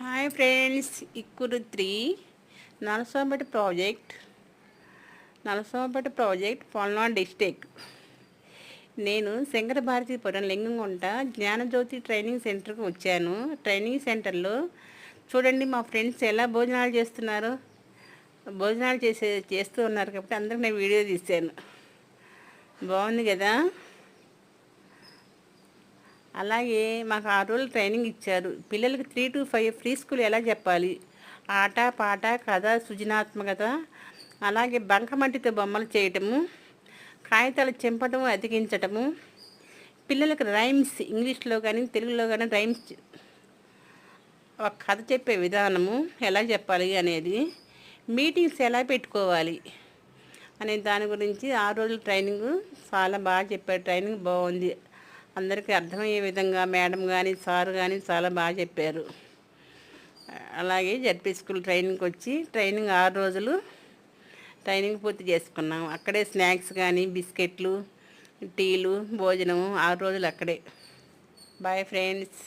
Hi friends, ఇక్కురు 3 Nalasompeta project Palnadu district. నేను Shankara Bharathipuram Lingamgunta Jnanajyothi training సెంటర్కి వచ్చాను. ట్రైనింగ్ సెంటర్లో చూడండి మా ఫ్రెండ్స్ ఎలా భోజనాలు చేస్తున్నారు. భోజనాలు చేస్తూ ఉన్నారు కాబట్టి అందరికి నేను వీడియో తీశాను. బాగుంది కదా. అలాగే మాకు 6 రోజులు ట్రైనింగ్ ఇచ్చారు. పిల్లలకి 3 to 5 ఫ్రీ స్కూల్ ఎలా చెప్పాలి, ఆట పాట కథ సృజనాత్మకత, అలాగే బంకమట్టితో బొమ్మలు చేయటము, కాగితాలు చెంపటము అతికించటము, పిల్లలకు రైమ్స్ ఇంగ్లీష్లో కానీ తెలుగులో కానీ రైమ్స్ ఒక కథ చెప్పే విధానము ఎలా చెప్పాలి అనేది, మీటింగ్స్ ఎలా పెట్టుకోవాలి అనే దాని గురించి 6 రోజుల ట్రైనింగ్ చాలా బాగా చెప్పారు. ట్రైనింగ్ బాగుంది. అందరికీ అర్థమయ్యే విధంగా మేడం కానీ సార్ కానీ చాలా బాగా చెప్పారు. అలాగే జడ్పీ స్కూల్ ట్రైనింగ్కి వచ్చి ట్రైనింగ్ 6 రోజులు ట్రైనింగ్ పూర్తి చేసుకున్నాం. అక్కడే స్నాక్స్ కానీ బిస్కెట్లు టీలు భోజనము 6 రోజులు అక్కడే. Bye friends.